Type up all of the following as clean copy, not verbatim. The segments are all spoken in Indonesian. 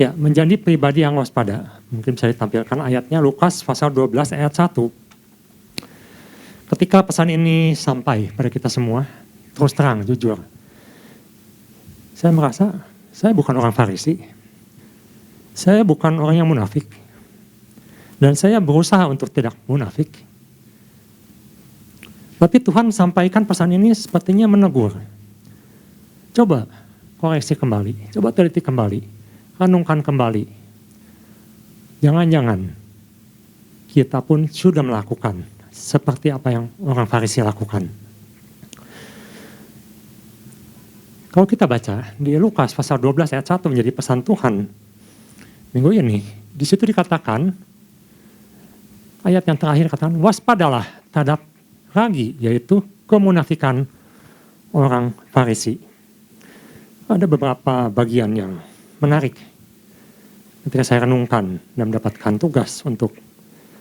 Ya, menjadi pribadi yang waspada. Mungkin bisa ditampilkan ayatnya Lukas pasal 12 ayat 1. Ketika pesan ini sampai pada kita semua, terus terang, jujur. Saya merasa, saya bukan orang Farisi. Saya bukan orang yang munafik. Dan saya berusaha untuk tidak munafik. Tapi Tuhan sampaikan pesan ini sepertinya menegur. Coba koreksi kembali, coba teliti kembali. Renungkan kembali. Jangan-jangan kita pun sudah melakukan seperti apa yang orang Farisi lakukan. Kalau kita baca di Lukas pasal 12 ayat 1 menjadi pesan Tuhan minggu ini, di situ dikatakan, ayat yang terakhir katakan, waspadalah terhadap ragi, yaitu kemunafikan orang Farisi. Ada beberapa bagian yang menarik ketika saya renungkan dan mendapatkan tugas untuk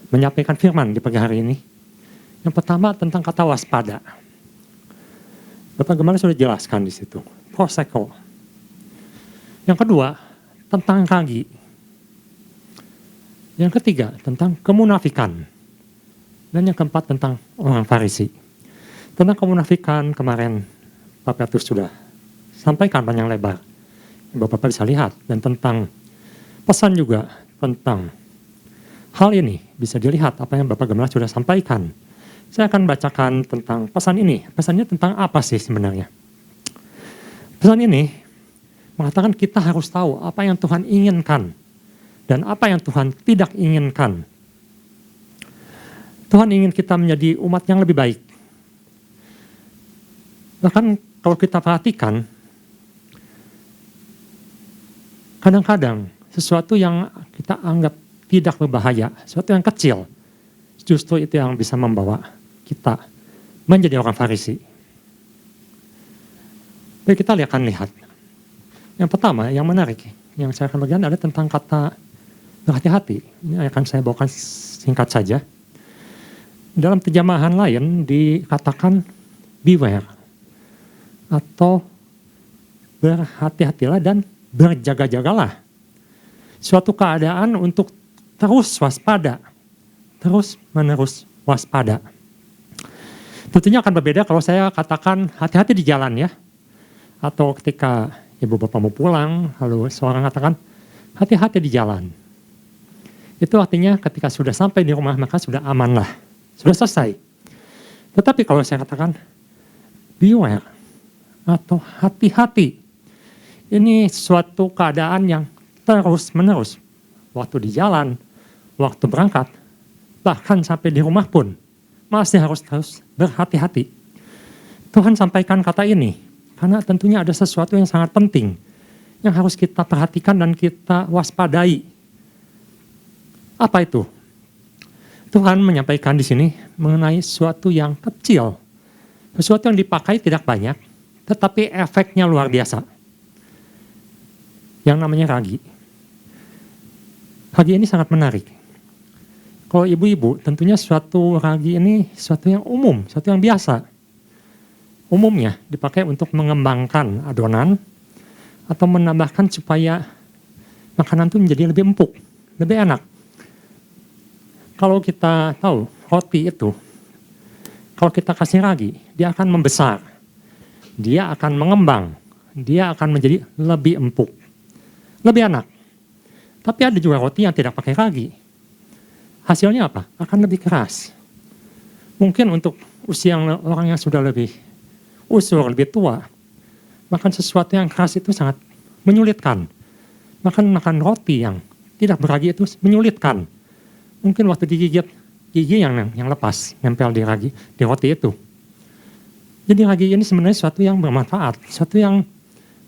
menyampaikan firman di pagi hari ini. Yang pertama tentang kata waspada. Bapak Gembala sudah jelaskan di situ. Proseko. Yang kedua tentang ragi. Yang ketiga tentang kemunafikan. Dan yang keempat tentang orang Farisi. Tentang kemunafikan kemarin Pak Petrus sudah sampaikan panjang lebar. Bapak bisa lihat. Dan tentang pesan juga tentang hal ini bisa dilihat apa yang Bapak Gembala sudah sampaikan. Saya akan bacakan tentang pesan ini. Pesannya tentang apa sih sebenarnya? Pesan ini mengatakan kita harus tahu apa yang Tuhan inginkan dan apa yang Tuhan tidak inginkan. Tuhan ingin kita menjadi umat yang lebih baik. Bahkan kalau kita perhatikan, kadang-kadang sesuatu yang kita anggap tidak berbahaya, sesuatu yang kecil, justru itu yang bisa membawa kita menjadi orang Farisi. Jadi kita akan lihat. Yang pertama, yang menarik, yang saya akan bagikan adalah tentang kata berhati-hati. Ini akan saya bawakan singkat saja. Dalam terjemahan lain dikatakan beware, atau berhati-hatilah dan berjaga-jagalah. Suatu keadaan untuk terus waspada, terus menerus waspada. Tentunya akan berbeda kalau saya katakan hati-hati di jalan ya. Atau ketika ibu bapak mau pulang, lalu seorang katakan hati-hati di jalan. Itu artinya ketika sudah sampai di rumah maka sudah aman lah, sudah selesai. Tetapi kalau saya katakan beware atau hati-hati, ini suatu keadaan yang terus menerus, waktu di jalan, waktu berangkat, bahkan sampai di rumah pun masih harus terus berhati-hati. Tuhan sampaikan kata ini karena tentunya ada sesuatu yang sangat penting yang harus kita perhatikan dan kita waspadai. Apa itu? Tuhan menyampaikan di sini mengenai sesuatu yang kecil, sesuatu yang dipakai tidak banyak, tetapi efeknya luar biasa. Yang namanya ragi. Ragi ini sangat menarik. Kalau ibu-ibu, tentunya suatu ragi ini suatu yang umum, suatu yang biasa. Umumnya dipakai untuk mengembangkan adonan atau menambahkan supaya makanan itu menjadi lebih empuk, lebih enak. Kalau kita tahu roti itu, kalau kita kasih ragi, dia akan membesar, dia akan mengembang, dia akan menjadi lebih empuk, lebih enak. Tapi ada juga roti yang tidak pakai ragi. Hasilnya apa? Akan lebih keras. Mungkin untuk usia orang yang sudah lebih usur, lebih tua, makan sesuatu yang keras itu sangat menyulitkan. Makan roti yang tidak beragi itu menyulitkan. Mungkin waktu digigit, gigi yang lepas, nempel di roti itu. Jadi ragi ini sebenarnya sesuatu yang bermanfaat, sesuatu yang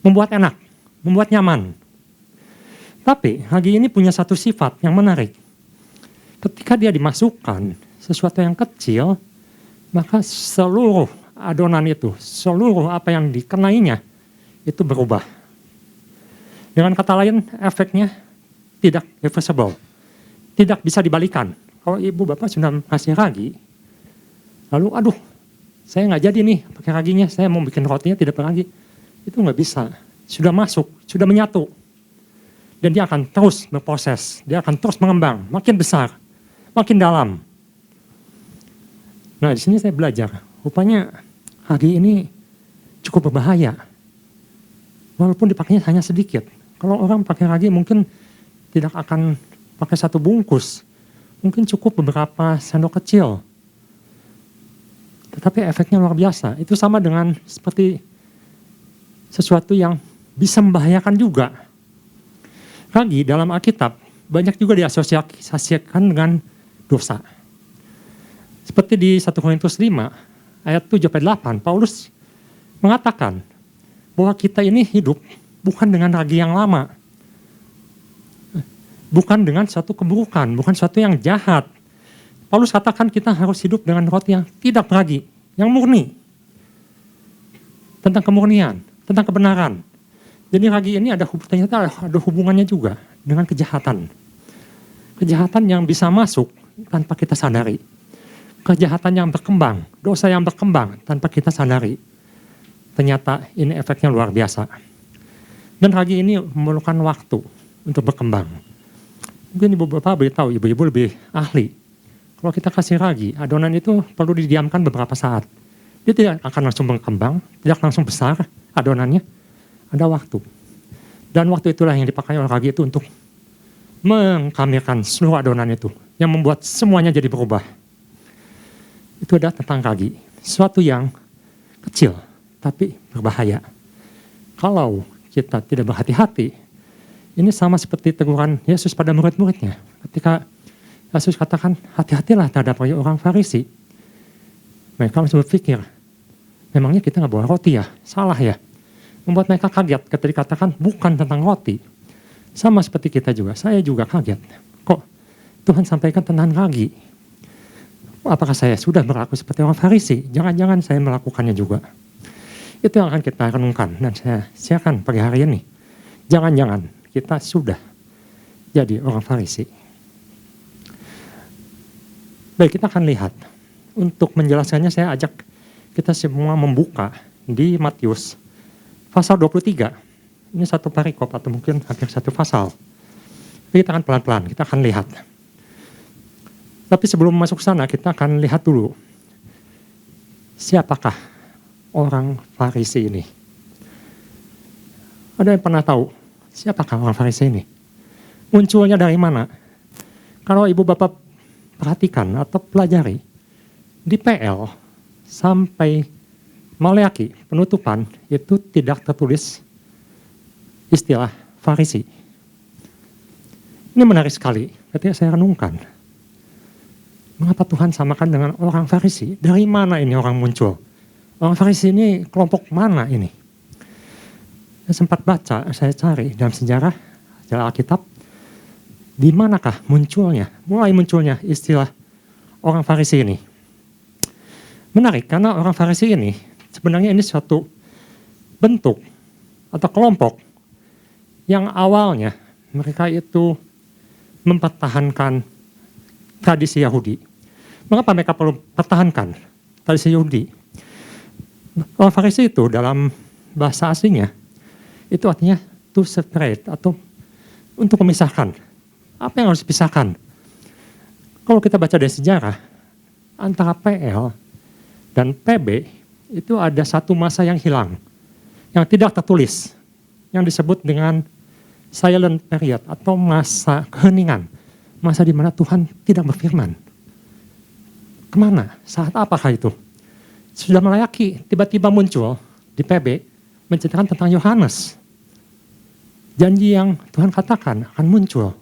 membuat enak, membuat nyaman. Tapi ragi ini punya satu sifat yang menarik. Ketika dia dimasukkan sesuatu yang kecil, maka seluruh adonan itu, seluruh apa yang dikenainya, itu berubah. Dengan kata lain, efeknya tidak reversible, tidak bisa dibalikan. Kalau ibu bapak sudah kasih ragi, lalu aduh, saya nggak jadi nih pakai raginya, saya mau bikin rotinya tidak pakai ragi, itu nggak bisa. Sudah masuk, sudah menyatu. Dan dia akan terus berproses, dia akan terus mengembang, makin besar, makin dalam. Nah, di sini saya belajar, rupanya ragi ini cukup berbahaya. Walaupun dipakainya hanya sedikit. Kalau orang pakai ragi mungkin tidak akan pakai satu bungkus, mungkin cukup beberapa sendok kecil. Tetapi efeknya luar biasa. Itu sama dengan seperti sesuatu yang bisa membahayakan juga. Ragi dalam Alkitab banyak juga diasosiasikan dengan dosa. Seperti di 1 Korintus 5 ayat 7-8, Paulus mengatakan bahwa kita ini hidup bukan dengan ragi yang lama. Bukan dengan suatu keburukan, bukan suatu yang jahat. Paulus katakan kita harus hidup dengan roti yang tidak ragi, yang murni. Tentang kemurnian, tentang kebenaran. Jadi ragi ini ternyata ada hubungannya juga dengan kejahatan. Kejahatan yang bisa masuk tanpa kita sadari. Kejahatan yang berkembang, dosa yang berkembang tanpa kita sadari. Ternyata ini efeknya luar biasa. Dan ragi ini memerlukan waktu untuk berkembang. Mungkin ibu-bapak beritahu, ibu-ibu lebih ahli. Kalau kita kasih ragi, adonan itu perlu didiamkan beberapa saat. Dia tidak akan langsung berkembang, tidak langsung besar adonannya. Ada waktu. Dan waktu itulah yang dipakai oleh ragi itu untuk mengkamirkan seluruh adonan itu. Yang membuat semuanya jadi berubah. Itu adalah tentang ragi. Sesuatu yang kecil, tapi berbahaya. Kalau kita tidak berhati-hati, ini sama seperti teguran Yesus pada murid-muridnya. Ketika Yesus katakan, hati-hatilah terhadap orang Farisi. Mereka langsung berpikir, memangnya kita nggak bawa roti ya? Salah ya? Membuat mereka kaget ketika dikatakan bukan tentang roti. Sama seperti kita juga, saya juga kaget. Kok Tuhan sampaikan tentang ragi? Apakah saya sudah berlaku seperti orang Farisi? Jangan-jangan saya melakukannya juga. Itu yang akan kita renungkan dan saya siapkan pagi hari ini. Jangan-jangan kita sudah jadi orang Farisi. Baik, kita akan lihat. Untuk menjelaskannya saya ajak kita semua membuka di Matius pasal 23. Ini satu perikop atau mungkin hampir satu pasal. Jadi kita akan pelan-pelan, kita akan lihat. Tapi sebelum masuk sana kita akan lihat dulu. Siapakah orang Farisi ini? Ada yang pernah tahu siapakah orang Farisi ini? Munculnya dari mana? Kalau ibu bapak perhatikan atau pelajari, di PL sampai Maleaki, penutupan, itu tidak tertulis istilah Farisi. Ini menarik sekali ketika saya renungkan. Mengapa Tuhan samakan dengan orang Farisi? Dari mana ini orang muncul? Orang Farisi ini kelompok mana ini? Saya sempat baca, saya cari dalam sejarah Alkitab, di manakah mulai munculnya istilah orang Farisi ini. Menarik, karena orang Farisi ini, sebenarnya ini suatu bentuk atau kelompok yang awalnya mereka itu mempertahankan tradisi Yahudi. Mengapa mereka perlu pertahankan tradisi Yahudi? Orang Farisi itu dalam bahasa aslinya, itu artinya to separate atau untuk memisahkan. Apa yang harus dipisahkan? Kalau kita baca dari sejarah, antara PL dan PB itu ada satu masa yang hilang, yang tidak tertulis, yang disebut dengan silent period atau masa keheningan, masa di mana Tuhan tidak berfirman. Kemana? Saat apakah itu? Sudah Maleaki tiba-tiba muncul di PB menceritakan tentang Yohanes. Janji yang Tuhan katakan akan muncul.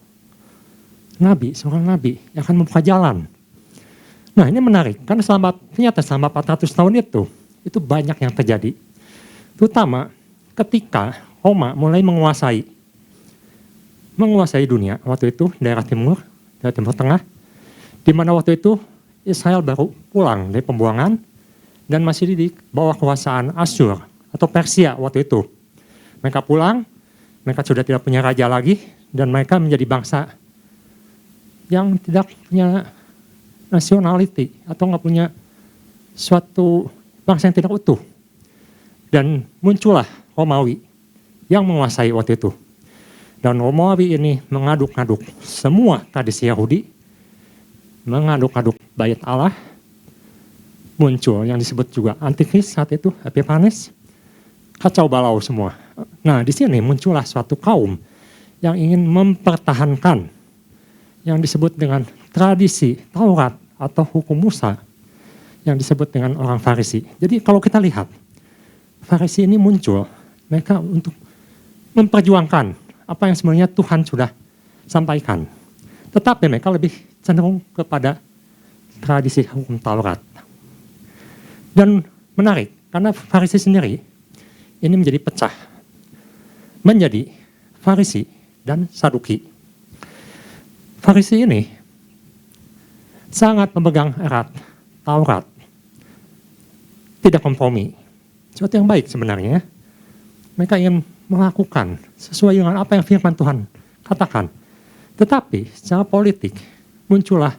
Nabi, seorang nabi yang akan membuka jalan. Nah, ini menarik karena ternyata selama 400 tahun itu banyak yang terjadi. Terutama ketika Roma mulai menguasai dunia waktu itu, daerah timur tengah, di mana waktu itu Israel baru pulang dari pembuangan dan masih di bawah kekuasaan Asyur atau Persia waktu itu. Mereka pulang, mereka sudah tidak punya raja lagi dan mereka menjadi bangsa yang tidak punya nationality atau nggak punya suatu bangsa yang tidak utuh. Dan muncullah Romawi yang menguasai waktu itu. Dan Romawi ini mengaduk-aduk semua tradisi Yahudi, mengaduk-aduk bait Allah, muncul yang disebut juga Antikris saat itu, Epiphanes, kacau balau semua. Nah, di sini muncullah suatu kaum yang ingin mempertahankan yang disebut dengan tradisi Taurat atau hukum Musa, yang disebut dengan orang Farisi. Jadi kalau kita lihat, Farisi ini muncul, mereka untuk memperjuangkan apa yang sebenarnya Tuhan sudah sampaikan. Tetapi mereka lebih cenderung kepada tradisi hukum Taurat. Dan menarik, karena Farisi sendiri ini menjadi pecah, menjadi Farisi dan Saduki. Farisi ini sangat memegang erat Taurat, tidak kompromi. Sesuatu yang baik sebenarnya. Mereka ingin melakukan sesuai dengan apa yang firman Tuhan katakan. Tetapi secara politik muncullah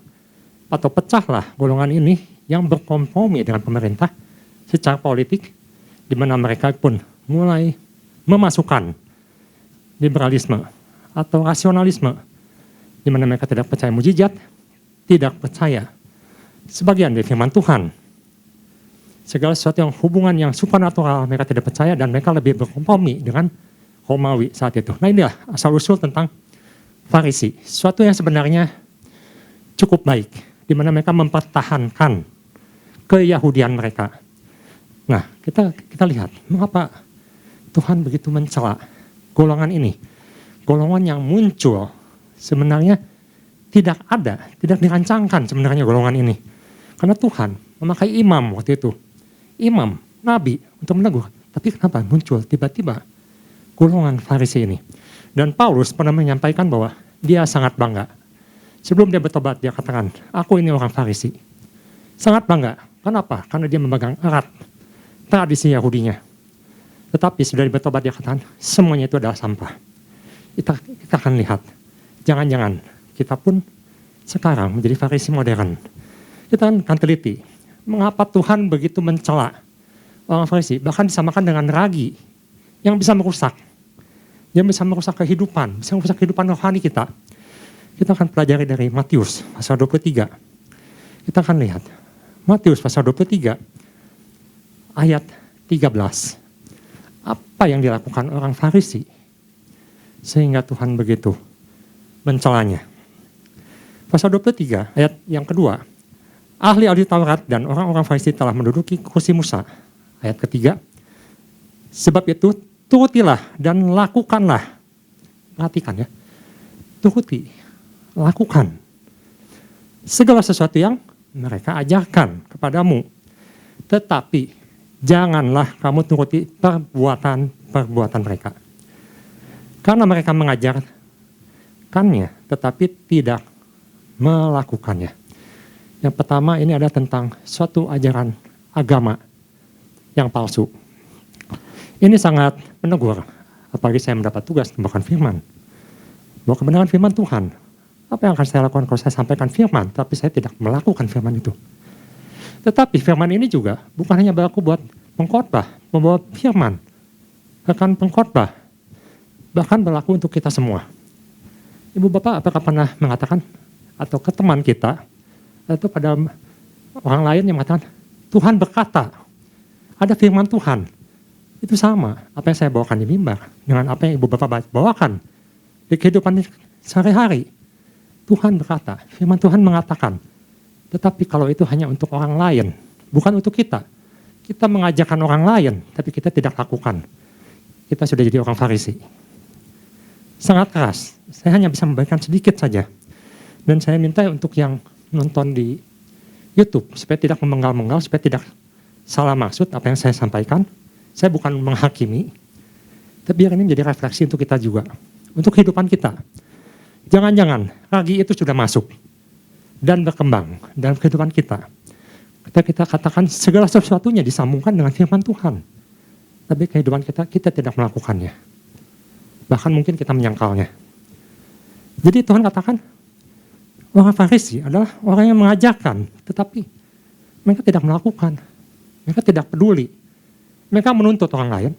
atau pecahlah golongan ini yang berkompromi dengan pemerintah secara politik, di mana mereka pun mulai memasukkan liberalisme atau rasionalisme, di mana mereka tidak percaya mujizat, tidak percaya sebagian dari firman Tuhan. Segala sesuatu yang hubungan yang supernatural mereka tidak percaya, dan mereka lebih berkompromi dengan Romawi saat itu. Nah, inilah asal-usul tentang Farisi. Sesuatu yang sebenarnya cukup baik, di mana mereka mempertahankan keyahudian mereka. Nah, kita lihat mengapa Tuhan begitu mencela golongan ini. Golongan yang muncul sebenarnya tidak ada, tidak dirancangkan sebenarnya golongan ini. Karena Tuhan memakai imam waktu itu. Imam, nabi untuk menegur. Tapi kenapa muncul tiba-tiba golongan Farisi ini? Dan Paulus pernah menyampaikan bahwa dia sangat bangga. Sebelum dia bertobat, dia katakan, aku ini orang Farisi. Sangat bangga. Kenapa? Karena dia memegang erat tradisi Yahudinya. Tetapi sudah bertobat, dia katakan, semuanya itu adalah sampah. Kita akan lihat. Jangan-jangan kita pun sekarang menjadi Farisi modern. Kita akan teliti. Mengapa Tuhan begitu mencela orang Farisi, bahkan disamakan dengan ragi yang bisa merusak. Yang bisa merusak kehidupan, bisa merusak kehidupan rohani kita. Kita akan pelajari dari Matius pasal 23. Kita akan lihat Matius pasal 23 ayat 13. Apa yang dilakukan orang Farisi sehingga Tuhan begitu mencelanya. Pasal 23 ayat yang kedua. Ahli-ahli Taurat dan orang-orang Farisi telah menduduki kursi Musa. Ayat ketiga. Sebab itu turutilah dan lakukanlah. Perhatikan ya. Turuti, lakukan segala sesuatu yang mereka ajarkan kepadamu. Tetapi janganlah kamu turuti perbuatan-perbuatan mereka. Karena mereka mengajarkannya tetapi tidak melakukannya. Yang pertama ini ada tentang suatu ajaran agama yang palsu. Ini sangat menegur, apalagi saya mendapat tugas membawakan firman. Bahwa kebenaran firman Tuhan, apa yang akan saya lakukan kalau saya sampaikan firman, tapi saya tidak melakukan firman itu. Tetapi firman ini juga bukan hanya berlaku buat pengkhotbah, membawa firman, rekan pengkhotbah, bahkan berlaku untuk kita semua. Ibu bapak apakah pernah mengatakan, atau ke teman kita, atau pada orang lain yang mengatakan, Tuhan berkata, ada firman Tuhan. Itu sama apa yang saya bawakan di mimbar dengan apa yang ibu bapak bawakan di kehidupan sehari-hari. Tuhan berkata, firman Tuhan mengatakan. Tetapi kalau itu hanya untuk orang lain, bukan untuk kita. Kita mengajarkan orang lain, tapi kita tidak lakukan. Kita sudah jadi orang Farisi. Sangat keras. Saya hanya bisa memberikan sedikit saja. Dan saya minta untuk yang nonton di YouTube, supaya tidak memenggal-menggal, supaya tidak salah maksud apa yang saya sampaikan. Saya bukan menghakimi, tapi biar ini menjadi refleksi untuk kita juga. Untuk kehidupan kita. Jangan-jangan ragi itu sudah masuk dan berkembang dalam kehidupan kita. Ketika kita katakan segala sesuatunya disambungkan dengan firman Tuhan. Tapi kehidupan kita tidak melakukannya. Bahkan mungkin kita menyangkalnya. Jadi Tuhan katakan, orang Farisi adalah orang yang mengajarkan, tetapi mereka tidak melakukan. Mereka tidak peduli. Mereka menuntut orang lain,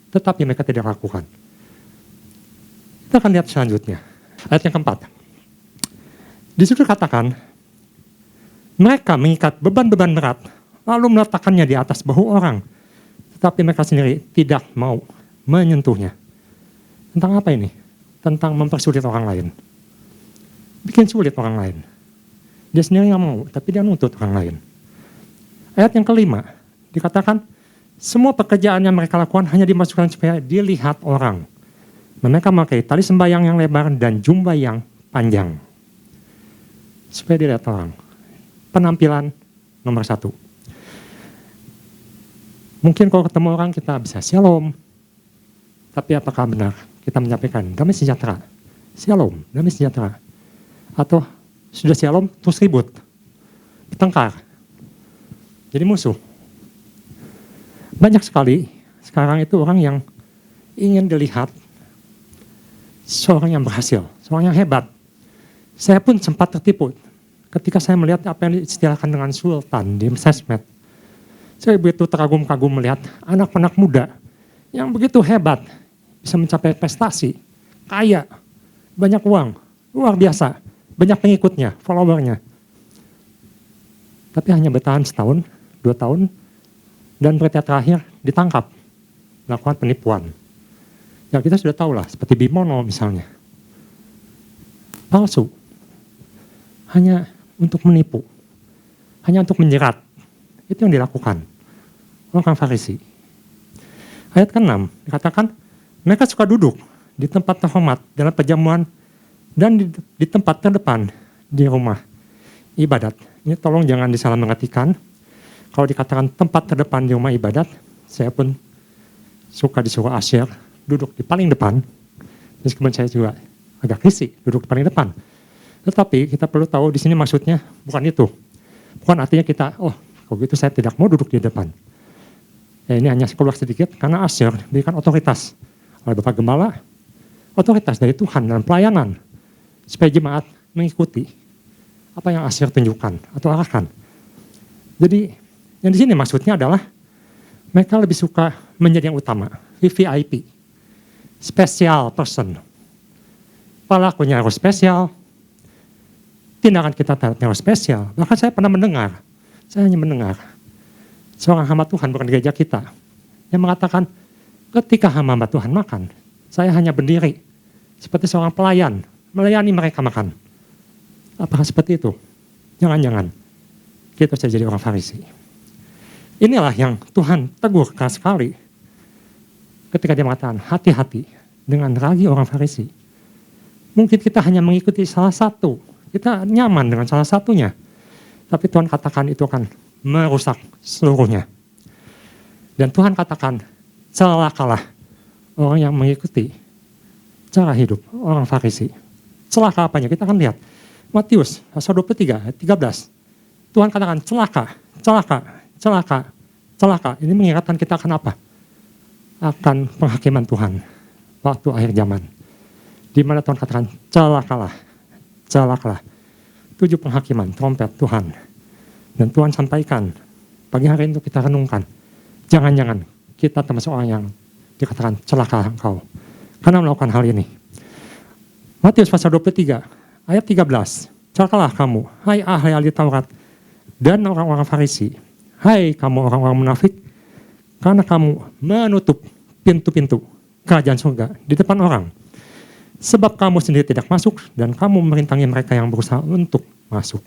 tetapi mereka tidak lakukan. Kita akan lihat selanjutnya. Ayat yang keempat. Di situ katakan, mereka mengikat beban-beban berat, lalu meletakkannya di atas bahu orang. Tetapi mereka sendiri tidak mau menyentuhnya. Tentang apa ini? Tentang mempersulit orang lain. Bikin sulit orang lain. Dia sendiri nggak mau, tapi dia nuntut orang lain. Ayat yang kelima, dikatakan, semua pekerjaan yang mereka lakukan hanya dimasukkan supaya dilihat orang. Mereka memakai tali sembahyang yang lebar dan jubah yang panjang. Supaya dilihat orang. Penampilan nomor 1. Mungkin kalau ketemu orang kita bisa shalom. Tapi apakah benar kita menyampaikan damai sejahtera? Shalom, damai sejahtera. Atau sudah shalom terus ribut. Bertengkar. Jadi musuh. Banyak sekali sekarang itu orang yang ingin dilihat seorang yang berhasil, seorang yang hebat. Saya pun sempat tertipu ketika saya melihat apa yang diistilahkan dengan sultan di sosmed. Saya begitu terkagum-kagum melihat anak-anak muda yang begitu hebat, bisa mencapai prestasi, kaya, banyak uang, luar biasa, banyak pengikutnya, followernya. Tapi hanya bertahan setahun, 2 tahun, dan berita terakhir ditangkap, melakukan penipuan. Ya kita sudah tahu lah, seperti Bimono misalnya. Palsu. Hanya untuk menipu. Hanya untuk menjerat. Itu yang dilakukan orang Farisi. Ayat ke-6 dikatakan, mereka suka duduk di tempat terhormat dalam perjamuan dan di tempat terdepan di rumah ibadat. Ini tolong jangan disalah mengertikan. Kalau dikatakan tempat terdepan di rumah ibadat, saya pun suka disuruh asyir duduk di paling depan. Meskipun saya juga agak risih duduk di paling depan. Tetapi kita perlu tahu di sini maksudnya bukan itu. Bukan artinya kita, kalau gitu saya tidak mau duduk di depan. Ya, ini hanya keluar sedikit karena asyir diberikan otoritas oleh Bapak Gembala, otoritas dari Tuhan dalam pelayanan supaya jemaat mengikuti apa yang asyir tunjukkan atau arahkan. Jadi yang di sini maksudnya adalah mereka lebih suka menjadi yang utama, VVIP, special person. Pelakunya harus spesial, tindakan kita harus spesial. Bahkan saya pernah mendengar, saya hanya mendengar seorang hamba Tuhan bukan di gereja kita yang mengatakan ketika hamba Tuhan makan, saya hanya berdiri seperti seorang pelayan melayani mereka makan. Apakah seperti itu? Jangan-jangan kita bisa jadi orang Farisi. Inilah yang Tuhan tegur keras sekali ketika dia mengatakan hati-hati dengan ragi orang Farisi. Mungkin kita hanya mengikuti salah satu, kita nyaman dengan salah satunya. Tapi Tuhan katakan itu akan merusak seluruhnya. Dan Tuhan katakan, celakalah orang yang mengikuti cara hidup orang Farisi. Celaka apanya? Kita akan lihat. Matius pasal 23 ayat 13. Tuhan katakan celaka, celaka, celaka, celaka. Ini mengingatkan kita akan apa? Akan penghakiman Tuhan waktu akhir zaman. Di mana Tuhan katakan celakalah, celakalah. 7 penghakiman, trompet Tuhan. Dan Tuhan sampaikan, pagi hari itu kita renungkan. Jangan-jangan kita termasuk orang yang dikatakan celaka engkau. Karena melakukan hal ini. Matius pasal 23, ayat 13. Celakalah kamu, hai ahli Taurat, dan orang-orang Farisi. Hai kamu orang-orang munafik, karena kamu menutup pintu-pintu kerajaan surga di depan orang. Sebab kamu sendiri tidak masuk dan kamu merintangi mereka yang berusaha untuk masuk.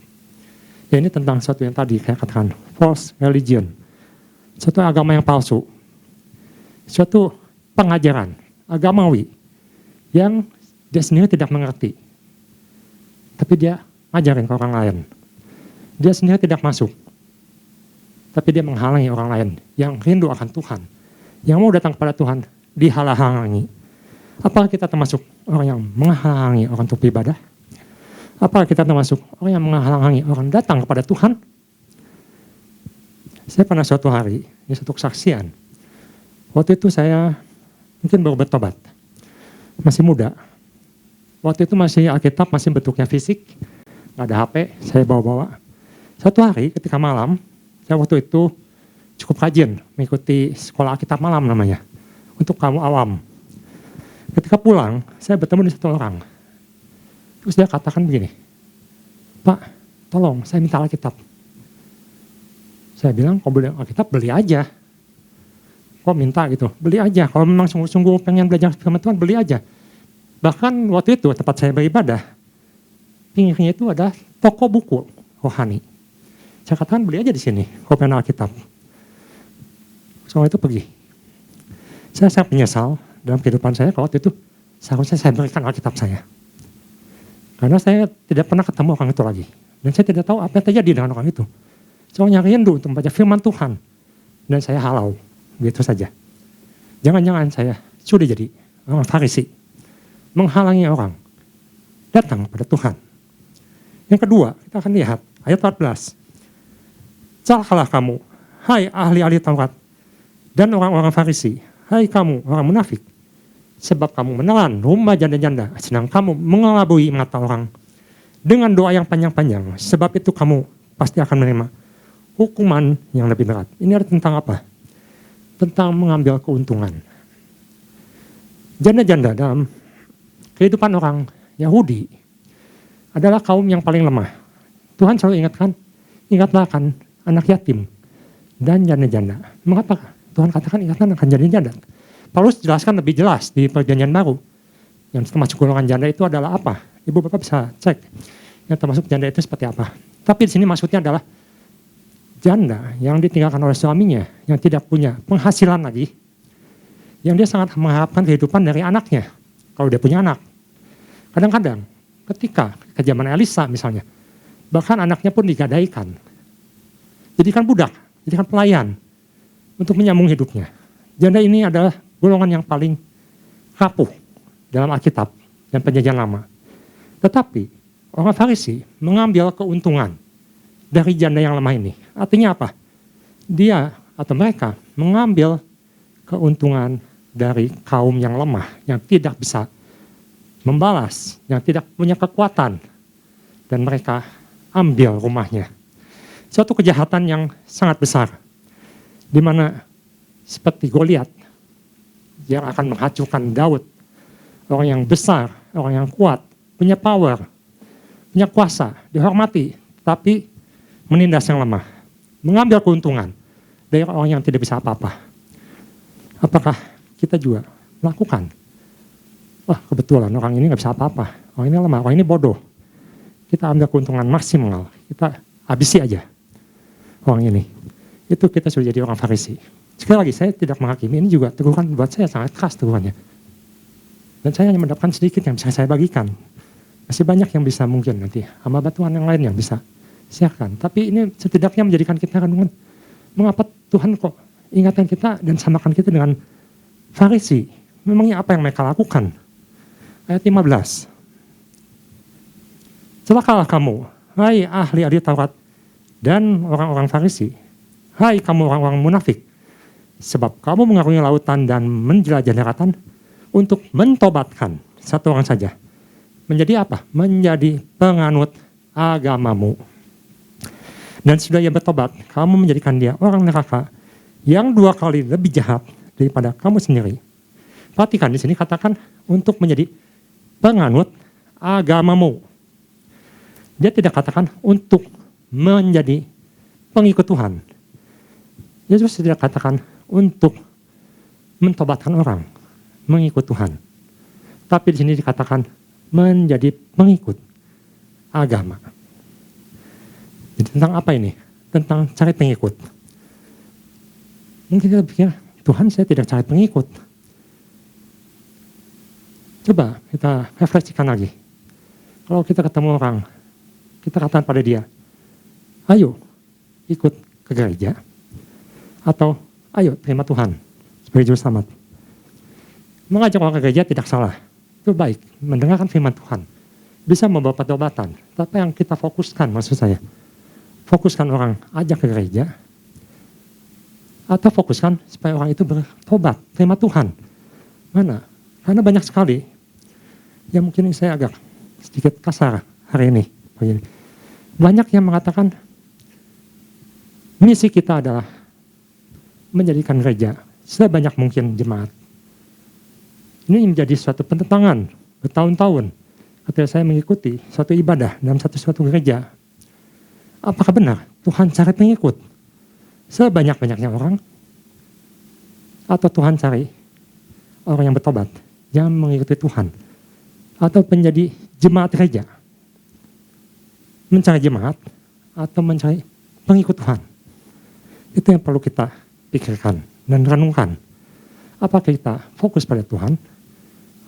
Ya ini tentang satu yang tadi saya katakan, false religion. Suatu agama yang palsu. Suatu pengajaran agamawi yang dia sendiri tidak mengerti. Tapi dia ngajarin ke orang lain. Dia sendiri tidak masuk. Tapi dia menghalangi orang lain yang rindu akan Tuhan. Yang mau datang kepada Tuhan dihalang-halangi. Apakah kita termasuk orang yang menghalangi orang untuk beribadah? Apakah kita termasuk orang yang menghalangi orang datang kepada Tuhan? Saya pernah suatu hari, ini satu kesaksian. Waktu itu saya mungkin baru bertobat. Masih muda. Waktu itu masih Alkitab, masih bentuknya fisik. Nggak ada HP, saya bawa-bawa. Suatu hari ketika malam, saya waktu itu cukup rajin mengikuti sekolah Alkitab malam namanya. Untuk kamu awam. Ketika pulang, saya bertemu dengan satu orang. Terus dia katakan begini, Pak, tolong saya minta Alkitab. Saya bilang, kalau beli Alkitab beli aja. Kok minta gitu, beli aja. Kalau memang sungguh-sungguh pengen belajar firman Tuhan, beli aja. Bahkan waktu itu tempat saya beribadah, pinggirnya itu ada toko buku rohani. Saya katakan beli aja di sini, kalau pengen Alkitab. Soal itu pergi. Saya sangat menyesal dalam kehidupan saya kalau waktu itu seharusnya saya berikan Alkitab saya. Karena saya tidak pernah ketemu orang itu lagi. Dan saya tidak tahu apa yang terjadi dengan orang itu. Soalnya rindu untuk membaca firman Tuhan. Dan saya halau, gitu saja. Jangan-jangan saya sudah jadi orang Farisi. Menghalangi orang datang pada Tuhan. Yang kedua, kita akan lihat ayat 14. Celakalah kamu, hai ahli-ahli Taurat, dan orang-orang Farisi, hai kamu orang munafik, sebab kamu menelan rumah janda-janda, sedang kamu mengelabui mata orang dengan doa yang panjang-panjang, sebab itu kamu pasti akan menerima hukuman yang lebih berat. Ini ada tentang apa? Tentang mengambil keuntungan. Janda-janda dalam kehidupan orang Yahudi adalah kaum yang paling lemah. Tuhan selalu ingatkan, ingatlah akan anak yatim dan janda-janda. Mengapa Tuhan katakan ingatlah akan janda-janda? Paulus jelaskan lebih jelas di Perjanjian Baru. Yang termasuk golongan janda itu adalah apa? Ibu bapak bisa cek. Yang termasuk janda itu seperti apa. Tapi di sini maksudnya adalah janda yang ditinggalkan oleh suaminya, yang tidak punya penghasilan lagi, yang dia sangat mengharapkan kehidupan dari anaknya, kalau dia punya anak. Kadang-kadang ketika ke zaman Elisa misalnya, bahkan anaknya pun digadaikan. Jadikan budak, jadikan pelayan untuk menyambung hidupnya. Janda ini adalah golongan yang paling rapuh dalam Alkitab dan Perjanjian Lama. Tetapi orang Farisi mengambil keuntungan dari janda yang lemah ini. Artinya apa? Dia atau mereka mengambil keuntungan dari kaum yang lemah, yang tidak bisa membalas, yang tidak punya kekuatan, dan mereka ambil rumahnya. Suatu kejahatan yang sangat besar, di mana seperti Goliat yang akan menghancurkan Daud, orang yang besar, orang yang kuat, punya power, punya kuasa, dihormati, tapi menindas yang lemah, mengambil keuntungan dari orang yang tidak bisa apa-apa. Apakah kita juga melakukan? Wah, kebetulan orang ini nggak bisa apa-apa, orang ini lemah, orang ini bodoh. Kita ambil keuntungan maksimal, kita habisi aja orang ini. Itu kita sudah jadi orang Farisi. Sekali lagi, saya tidak menghakimi, ini juga teguran buat saya sangat keras tegurannya. Dan saya hanya mendapatkan sedikit yang bisa saya bagikan. Masih banyak yang bisa mungkin nanti, hamba Tuhan yang lain yang bisa siapkan. Tapi ini setidaknya menjadikan kita renungan, mengapa Tuhan kok ingatkan kita dan samakan kita dengan Farisi. Memangnya apa yang mereka lakukan? Ayat 15. Celakalah kamu, hai ahli-ahli Taurat dan orang-orang Farisi, hai kamu orang-orang munafik, sebab kamu mengarungi lautan dan menjelajah daratan untuk mentobatkan satu orang saja. Menjadi apa? Menjadi penganut agamamu. Dan sudah ia bertobat, kamu menjadikan dia orang neraka yang 2 kali lebih jahat daripada kamu sendiri. Perhatikan di sini katakan untuk menjadi penganut agamamu. Dia tidak katakan untuk menjadi pengikut Tuhan. Dia justru tidak katakan untuk mentobatkan orang, mengikut Tuhan. Tapi di sini dikatakan menjadi pengikut agama. Jadi tentang apa ini? Tentang cari pengikut. Mungkin kita pikir, Tuhan saya tidak cari pengikut. Coba kita refleksikan lagi. Kalau kita ketemu orang, kita katakan pada dia, ayo ikut ke gereja, atau ayo terima Tuhan sebagai juru selamat. Mengajak orang ke gereja tidak salah, itu baik, mendengarkan firman Tuhan, bisa membawa pertobatan. Tapi yang kita fokuskan, maksud saya, fokuskan orang ajak ke gereja, atau fokuskan supaya orang itu bertobat, terima Tuhan. Mana? Karena banyak sekali, yang mungkin saya agak sedikit kasar hari ini. Banyak yang mengatakan, misi kita adalah menjadikan gereja sebanyak mungkin jemaat. Ini menjadi suatu penentangan bertahun-tahun ketika saya mengikuti suatu ibadah dalam suatu gereja. Apakah benar Tuhan cari pengikut sebanyak-banyaknya orang? Atau Tuhan cari orang yang bertobat, yang mengikuti Tuhan? Atau menjadi jemaat gereja? Mencari jemaat atau mencari pengikut Tuhan? Itu yang perlu kita pikirkan dan renungkan. Apakah kita fokus pada Tuhan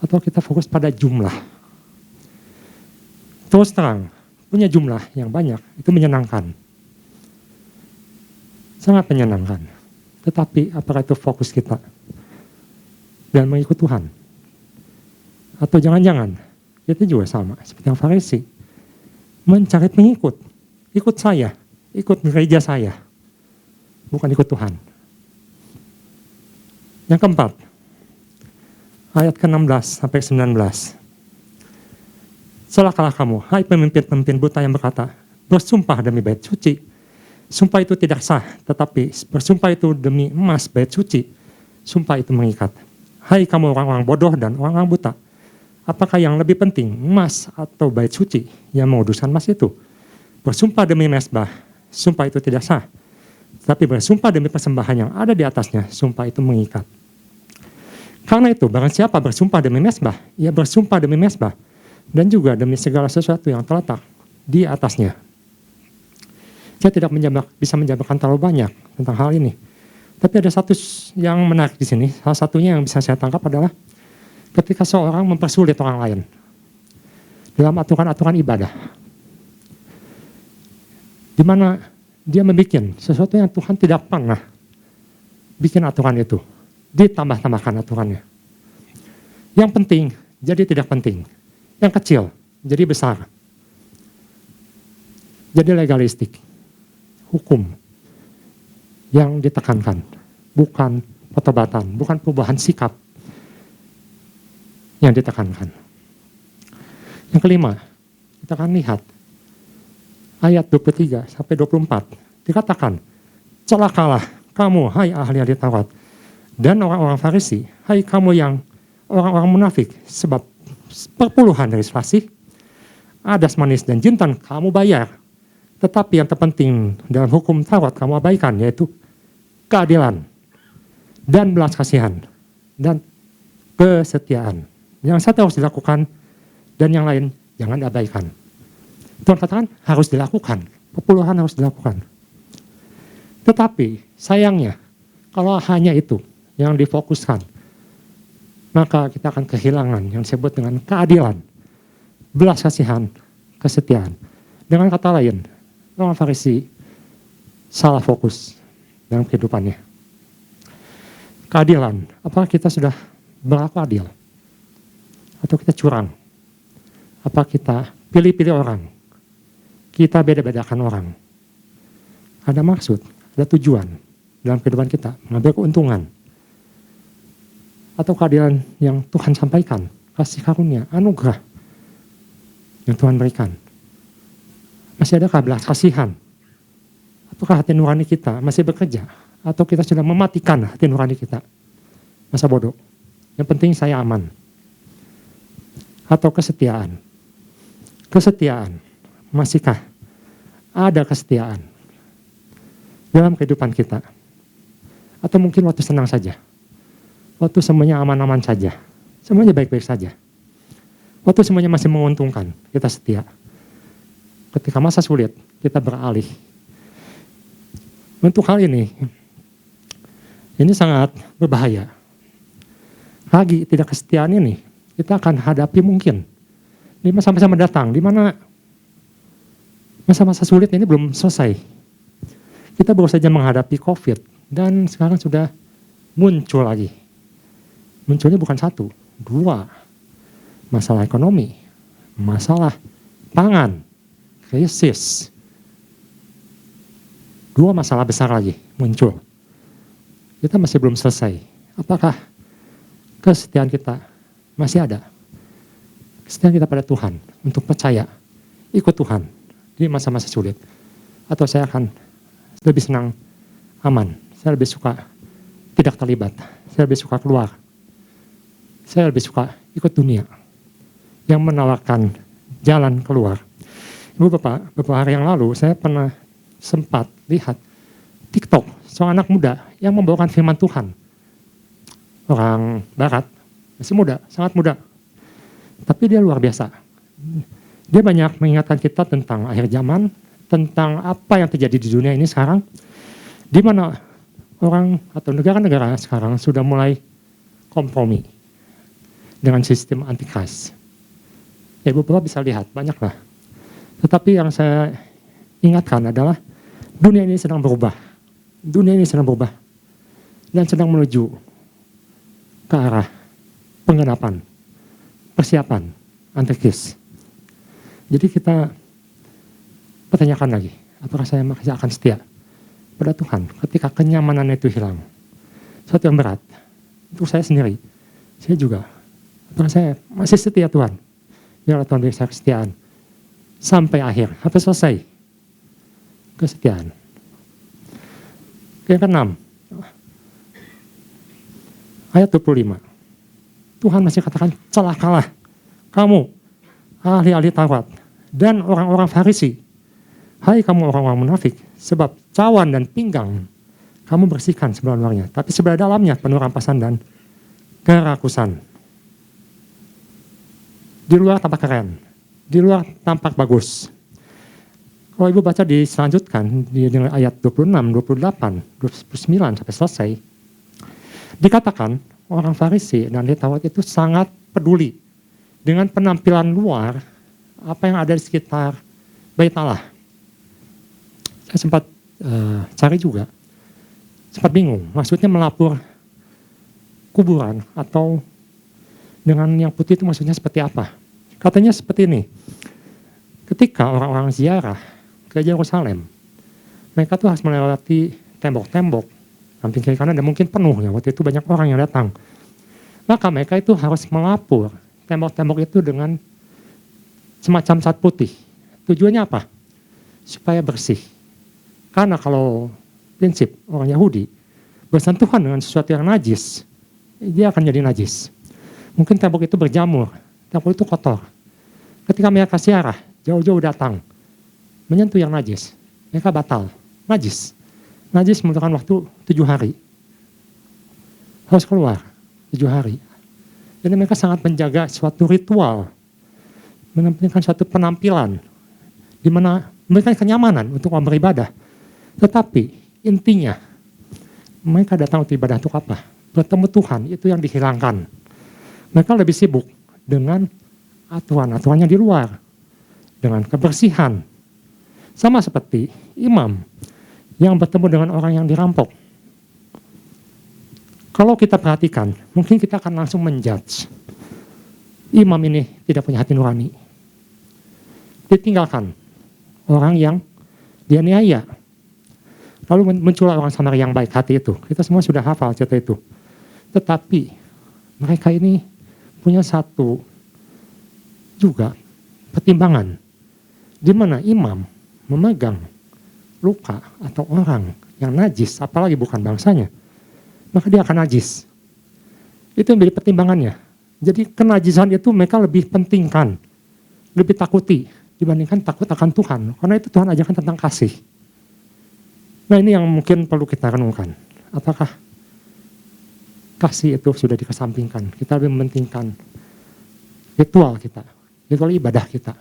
atau kita fokus pada jumlah? Terus terang, punya jumlah yang banyak itu menyenangkan. Sangat menyenangkan. Tetapi apakah itu fokus kita dan mengikut Tuhan? Atau jangan-jangan kita juga sama seperti yang Farisi, mencari pengikut, ikut saya, ikut gereja saya, bukan ikut Tuhan. Yang keempat, ayat ke-16 sampai 19. Celakalah kamu, hai pemimpin-pemimpin buta yang berkata, bersumpah demi bait suci. Sumpah itu tidak sah, tetapi bersumpah itu demi emas bait suci. Sumpah itu mengikat. Hai kamu orang-orang bodoh dan orang-orang buta. Apakah yang lebih penting, emas atau bait suci yang menguduskan emas itu? Bersumpah demi mezbah, sumpah itu tidak sah. Tapi bersumpah demi persembahan yang ada di atasnya, sumpah itu mengikat. Karena itu, barang siapa bersumpah demi mezbah, ia bersumpah demi mezbah, dan juga demi segala sesuatu yang terletak di atasnya. Saya tidak bisa menjabarkan terlalu banyak tentang hal ini. Tapi ada satu yang menarik di sini, salah satunya yang bisa saya tangkap adalah ketika seorang mempersulit orang lain dalam aturan-aturan ibadah. Di mana dia membuat sesuatu yang Tuhan tidak pernah bikin aturan itu. Ditambah-tambahkan aturannya. Yang penting jadi tidak penting. Yang kecil jadi besar. Jadi legalistik. Hukum yang ditekankan. Bukan pertobatan, bukan perubahan sikap yang ditekankan. Yang kelima, kita akan lihat ayat 23 sampai 24. Dikatakan, celakalah kamu, hai ahli-ahli Taurat, dan orang-orang Farisi, hai kamu yang orang-orang munafik, sebab perpuluhan dari selasih, adas manis dan jintan kamu bayar. Tetapi yang terpenting dalam hukum Taurat kamu abaikan, yaitu keadilan dan belas kasihan dan kesetiaan. Yang satu harus dilakukan dan yang lain jangan diabaikan. Tuhan katakan harus dilakukan, perpuluhan harus dilakukan. Tetapi sayangnya kalau hanya itu yang difokuskan, maka kita akan kehilangan yang disebut dengan keadilan, belas kasihan, kesetiaan. Dengan kata lain, orang Farisi salah fokus dalam kehidupannya. Keadilan, apakah kita sudah berlaku adil? Atau kita curang? Apa kita pilih-pilih orang? Kita beda-bedakan orang? Ada maksud, ada tujuan dalam kehidupan kita, mengambil keuntungan. Atau keadilan yang Tuhan sampaikan, kasih karunia, anugerah yang Tuhan berikan. Masih adakah belas kasihan? Apakah hati nurani kita masih bekerja? Atau kita sudah mematikan hati nurani kita? Masa bodoh. Yang penting saya aman. Atau kesetiaan. Kesetiaan. Masihkah ada kesetiaan dalam kehidupan kita? Atau mungkin waktu senang saja? Waktu semuanya aman-aman saja? Semuanya baik-baik saja? Waktu semuanya masih menguntungkan, kita setia. Ketika masa sulit, kita beralih. Untuk hal ini sangat berbahaya. Lagi tidak kesetiaan ini, kita akan hadapi mungkin di masa-masa mendatang, di mana masa-masa sulit ini belum selesai. Kita baru saja menghadapi COVID, dan sekarang sudah muncul lagi. Munculnya bukan satu, dua. Masalah ekonomi, masalah pangan, krisis. Dua masalah besar lagi muncul. Kita masih belum selesai. Apakah kesetiaan kita masih ada? Kesetiaan kita pada Tuhan untuk percaya, ikut Tuhan di masa-masa sulit. Atau saya akan lebih senang aman. Saya lebih suka tidak terlibat. Saya lebih suka keluar. saya lebih suka ikut dunia yang menawarkan jalan keluar. Ibu Bapak, beberapa hari yang lalu saya pernah sempat lihat TikTok seorang anak muda yang membawakan firman Tuhan. Orang barat, masih muda, sangat muda. Tapi dia luar biasa. Dia banyak mengingatkan kita tentang akhir zaman, tentang apa yang terjadi di dunia ini sekarang, di mana orang atau negara-negara sekarang sudah mulai kompromi dengan sistem antikris. Ya, Ibu Bapak bisa lihat, banyaklah. Tetapi yang saya ingatkan adalah dunia ini sedang berubah. Dunia ini sedang berubah dan sedang menuju ke arah penggenapan, persiapan antikris. Jadi kita pertanyakan lagi, apakah saya masih akan setia pada Tuhan ketika kenyamanan itu hilang? Suatu yang berat untuk saya sendiri, saya juga. Apakah saya masih setia Tuhan? Biarlah Tuhan beri saya kesetiaan sampai akhir, sampai selesai. Kesetiaan. Yang keenam, ayat 25. Tuhan masih katakan, celakalah kamu, ahli-ahli Taurat, dan orang-orang Farisi. Hai kamu orang-orang munafik, sebab cawan dan pinggang kamu bersihkan sebelah luarnya, tapi sebelah dalamnya penuh rampasan dan kerakusan. Di luar tampak keren, di luar tampak bagus. Kalau Ibu baca diselanjutkan di ayat 26, 28, 29 sampai selesai, dikatakan orang Farisi dan ahli Taurat itu sangat peduli dengan penampilan luar apa yang ada di sekitar Bait Allah. Saya sempat cari juga, sempat bingung, maksudnya melapor kuburan atau dengan yang putih itu maksudnya seperti apa? Katanya seperti ini, ketika orang-orang ziarah ke Yerusalem, mereka tuh harus melewati tembok-tembok, samping kiri kanan dan mungkin penuh ya, waktu itu banyak orang yang datang. Maka mereka itu harus melapor tembok-tembok itu dengan semacam cat putih. Tujuannya apa? Supaya bersih. Karena kalau prinsip orang Yahudi bersentuhan dengan sesuatu yang najis, dia akan jadi najis. Mungkin tembok itu berjamur, tembok itu kotor. Ketika mereka ziarah, jauh-jauh datang, menyentuh yang najis, mereka batal, najis. Najis membutuhkan waktu 7 hari. Harus keluar 7 hari. Jadi mereka sangat menjaga suatu ritual, menampilkan suatu penampilan, di mana memberikan kenyamanan untuk orang beribadah. Tetapi intinya, mereka datang untuk ibadah untuk apa? Bertemu Tuhan, itu yang dihilangkan. Mereka lebih sibuk dengan aturan-aturan yang di luar, dengan kebersihan. Sama seperti imam yang bertemu dengan orang yang dirampok. Kalau kita perhatikan, mungkin kita akan langsung menjudge. Imam ini tidak punya hati nurani. Ditinggalkan orang yang dianiaya. Lalu muncullah orang Samaria yang baik hati itu. Kita semua sudah hafal cerita itu. Tetapi mereka ini punya satu juga pertimbangan. Di mana imam memegang luka atau orang yang najis, apalagi bukan bangsanya, maka dia akan najis. Itu yang menjadi pertimbangannya. Jadi kenajisan itu mereka lebih pentingkan, lebih takuti dibandingkan takut akan Tuhan. Karena itu Tuhan ajarkan tentang kasih. Nah ini yang mungkin perlu kita renungkan. Apakah kasih itu sudah dikesampingkan? Kita lebih mementingkan ritual kita, ritual ibadah kita,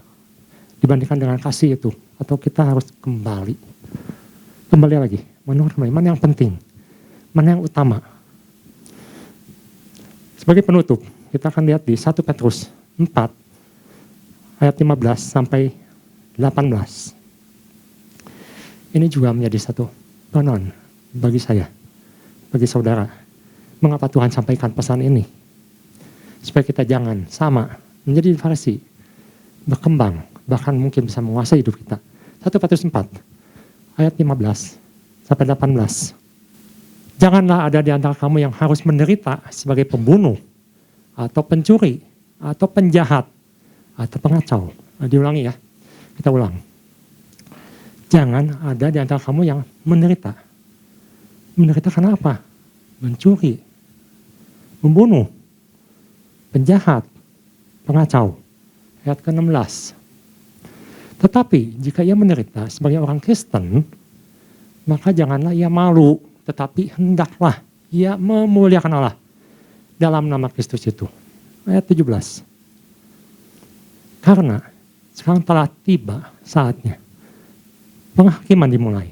dibandingkan dengan kasih itu. Atau kita harus kembali lagi, mana yang penting, mana yang utama. Sebagai penutup, kita akan lihat di 1 Petrus 4 ayat 15 sampai 18. Ini juga menjadi satu penon bagi saya, bagi saudara. Mengapa Tuhan sampaikan pesan ini? Supaya kita jangan sama menjadi Farisi, berkembang, bahkan mungkin bisa menguasai hidup kita. 1 Petrus 4 ayat 15 sampai 18. Janganlah ada di antara kamu yang harus menderita sebagai pembunuh, atau pencuri, atau penjahat, atau pengacau. Nah, diulangi ya, kita ulang. Jangan ada di antara kamu yang menderita. Menderita karena apa? Mencuri, membunuh, penjahat, pengacau. Ayat ke-16. Tetapi jika ia menderita sebagai orang Kristen, maka janganlah ia malu, tetapi hendaklah ia memuliakan Allah dalam nama Kristus itu. Ayat 17. Karena sekarang telah tiba saatnya penghakiman dimulai.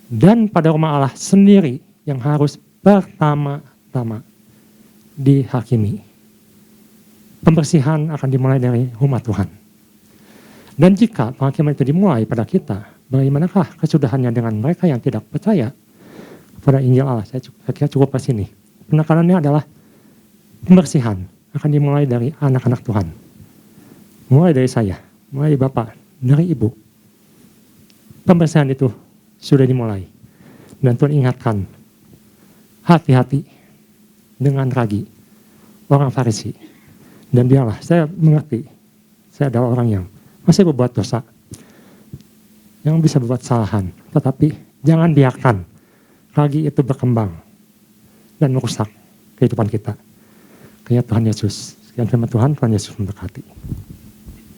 Dan pada rumah Allah sendiri yang harus pertama-tama dihakimi. Pembersihan akan dimulai dari rumah Tuhan. Dan jika penghakiman itu dimulai pada kita, bagaimanakah kesudahannya dengan mereka yang tidak percaya kepada Injil Allah? Saya kira cukup ke sini. Penekanannya adalah pembersihan akan dimulai dari anak-anak Tuhan. Mulai dari saya, mulai dari Bapak, dari Ibu. Pembersihan itu sudah dimulai. Dan Tuhan ingatkan, hati-hati dengan ragi orang Farisi. Dan biarlah, saya mengerti, saya adalah orang yang masih berbuat dosa, yang bisa berbuat kesalahan. Tetapi jangan biarkan ragi itu berkembang dan merusak kehidupan kita. Kiranya Tuhan Yesus, sekian firman Tuhan Yesus memberkati.